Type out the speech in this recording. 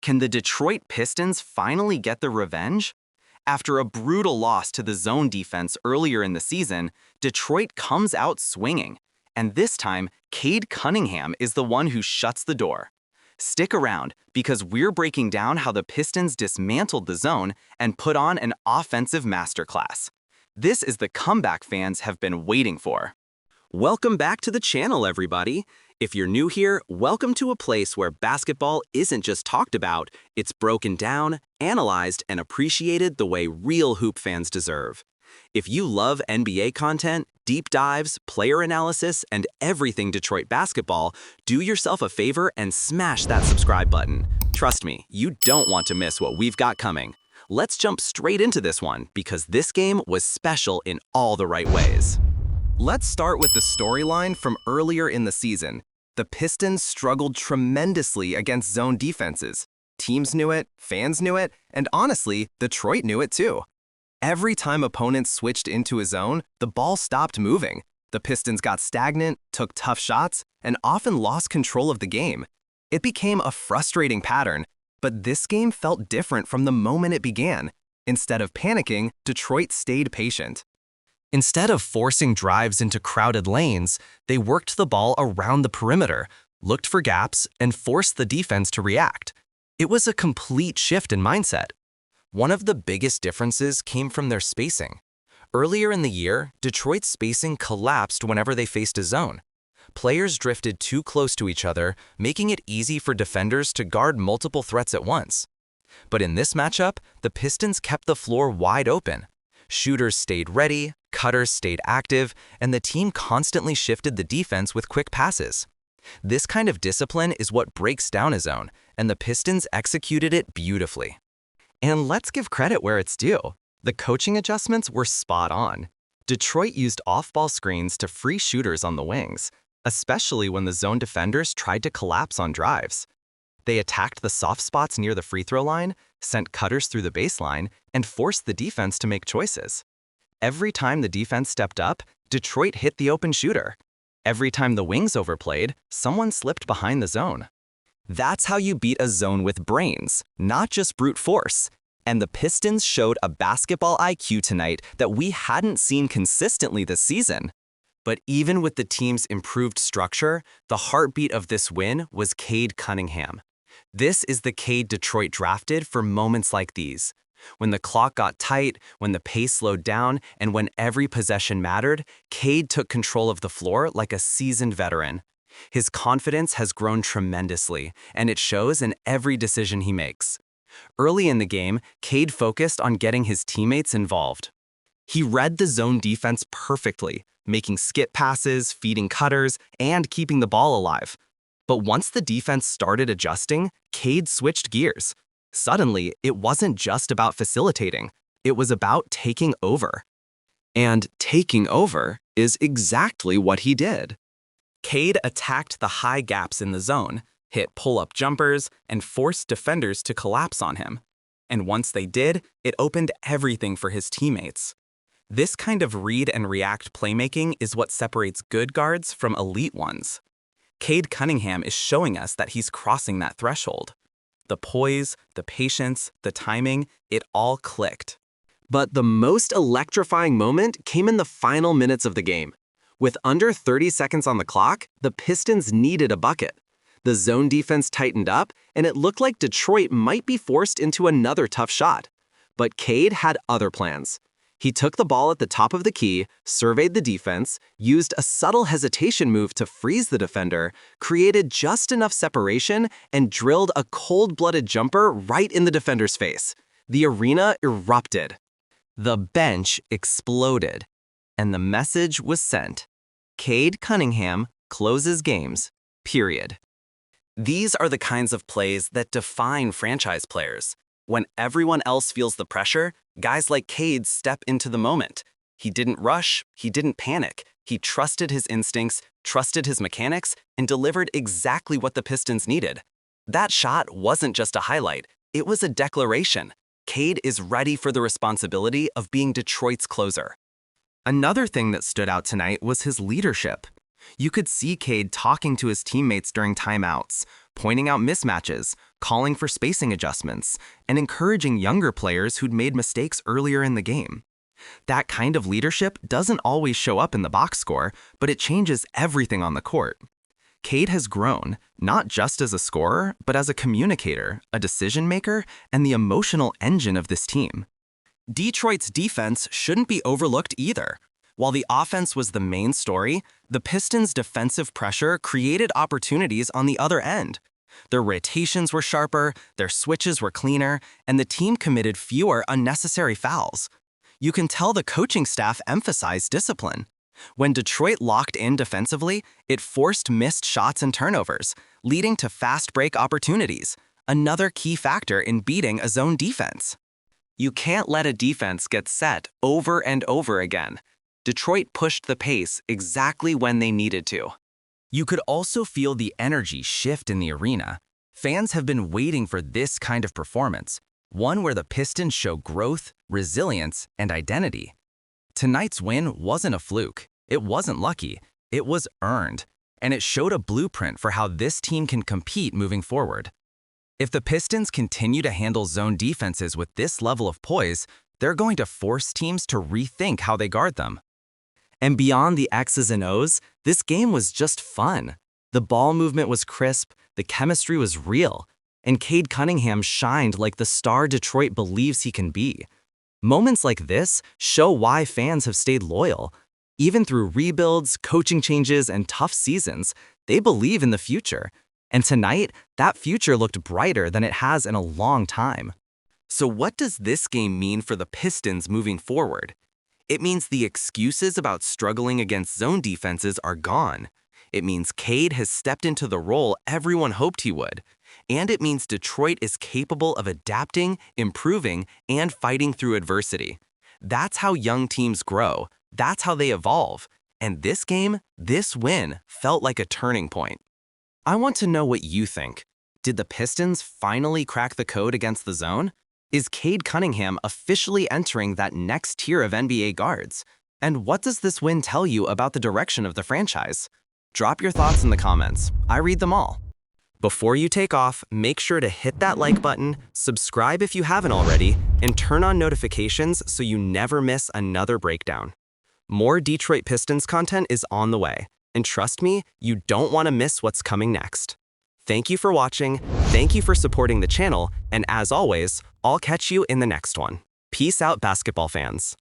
Can the Detroit Pistons finally get their revenge? After a brutal loss to the zone defense earlier in the season, Detroit comes out swinging. And this time, Cade Cunningham is the one who shuts the door. Stick around, because we're breaking down how the Pistons dismantled the zone and put on an offensive masterclass. This is the comeback fans have been waiting for. Welcome back to the channel, everybody. If you're new here, welcome to a place where basketball isn't just talked about, it's broken down, analyzed, and appreciated the way real hoop fans deserve. If you love NBA content, deep dives, player analysis, and everything Detroit basketball, do yourself a favor and smash that subscribe button. Trust me, you don't want to miss what we've got coming. Let's jump straight into this one, because this game was special in all the right ways. Let's start with the storyline from earlier in the season. The Pistons struggled tremendously against zone defenses. Teams knew it, fans knew it, and honestly, Detroit knew it too. Every time opponents switched into a zone, the ball stopped moving. The Pistons got stagnant, took tough shots, and often lost control of the game. It became a frustrating pattern, but this game felt different from the moment it began. Instead of panicking, Detroit stayed patient. Instead of forcing drives into crowded lanes, they worked the ball around the perimeter, looked for gaps, and forced the defense to react. It was a complete shift in mindset. One of the biggest differences came from their spacing. Earlier in the year, Detroit's spacing collapsed whenever they faced a zone. Players drifted too close to each other, making it easy for defenders to guard multiple threats at once. But in this matchup, the Pistons kept the floor wide open. Shooters stayed ready, cutters stayed active, and the team constantly shifted the defense with quick passes. This kind of discipline is what breaks down a zone, and the Pistons executed it beautifully. And let's give credit where it's due. The coaching adjustments were spot on. Detroit used off-ball screens to free shooters on the wings, especially when the zone defenders tried to collapse on drives. They attacked the soft spots near the free throw line, sent cutters through the baseline, and forced the defense to make choices. Every time the defense stepped up, Detroit hit the open shooter. Every time the wings overplayed, someone slipped behind the zone. That's how you beat a zone with brains, not just brute force. And the Pistons showed a basketball IQ tonight that we hadn't seen consistently this season. But even with the team's improved structure, the heartbeat of this win was Cade Cunningham. This is the Cade Detroit drafted for moments like these. When the clock got tight, when the pace slowed down, and when every possession mattered, Cade took control of the floor like a seasoned veteran. His confidence has grown tremendously, and it shows in every decision he makes. Early in the game, Cade focused on getting his teammates involved. He read the zone defense perfectly, making skip passes, feeding cutters, and keeping the ball alive. But once the defense started adjusting, Cade switched gears. Suddenly, it wasn't just about facilitating, it was about taking over. And taking over is exactly what he did. Cade attacked the high gaps in the zone, hit pull-up jumpers, and forced defenders to collapse on him. And once they did, it opened everything for his teammates. This kind of read and react playmaking is what separates good guards from elite ones. Cade Cunningham is showing us that he's crossing that threshold. The poise, the patience, the timing, it all clicked. But the most electrifying moment came in the final minutes of the game. With under 30 seconds on the clock, the Pistons needed a bucket. The zone defense tightened up, and it looked like Detroit might be forced into another tough shot. But Cade had other plans. He took the ball at the top of the key, surveyed the defense, used a subtle hesitation move to freeze the defender, created just enough separation, and drilled a cold-blooded jumper right in the defender's face. The arena erupted. The bench exploded. And the message was sent. Cade Cunningham closes games, period. These are the kinds of plays that define franchise players. When everyone else feels the pressure, guys like Cade step into the moment. He didn't rush, he didn't panic. He trusted his instincts, trusted his mechanics, and delivered exactly what the Pistons needed. That shot wasn't just a highlight, it was a declaration. Cade is ready for the responsibility of being Detroit's closer. Another thing that stood out tonight was his leadership. You could see Cade talking to his teammates during timeouts, pointing out mismatches, calling for spacing adjustments, and encouraging younger players who'd made mistakes earlier in the game. That kind of leadership doesn't always show up in the box score, but it changes everything on the court. Cade has grown, not just as a scorer, but as a communicator, a decision maker, and the emotional engine of this team. Detroit's defense shouldn't be overlooked either. While the offense was the main story, the Pistons' defensive pressure created opportunities on the other end. Their rotations were sharper, their switches were cleaner, and the team committed fewer unnecessary fouls. You can tell the coaching staff emphasized discipline. When Detroit locked in defensively, it forced missed shots and turnovers, leading to fast break opportunities, another key factor in beating a zone defense. You can't let a defense get set over and over again. Detroit pushed the pace exactly when they needed to. You could also feel the energy shift in the arena. Fans have been waiting for this kind of performance, one where the Pistons show growth, resilience, and identity. Tonight's win wasn't a fluke, it wasn't lucky, it was earned, and it showed a blueprint for how this team can compete moving forward. If the Pistons continue to handle zone defenses with this level of poise, they're going to force teams to rethink how they guard them. And beyond the X's and O's, this game was just fun. The ball movement was crisp, the chemistry was real, and Cade Cunningham shined like the star Detroit believes he can be. Moments like this show why fans have stayed loyal. Even through rebuilds, coaching changes, and tough seasons, they believe in the future. And tonight, that future looked brighter than it has in a long time. So what does this game mean for the Pistons moving forward? It means the excuses about struggling against zone defenses are gone. It means Cade has stepped into the role everyone hoped he would. And it means Detroit is capable of adapting, improving, and fighting through adversity. That's how young teams grow. That's how they evolve. And this game, this win, felt like a turning point. I want to know what you think. Did the Pistons finally crack the code against the zone? Is Cade Cunningham officially entering that next tier of NBA guards? And what does this win tell you about the direction of the franchise? Drop your thoughts in the comments. I read them all. Before you take off, make sure to hit that like button, subscribe if you haven't already, and turn on notifications so you never miss another breakdown. More Detroit Pistons content is on the way, and trust me, you don't want to miss what's coming next. Thank you for watching, thank you for supporting the channel, and as always, I'll catch you in the next one. Peace out, basketball fans.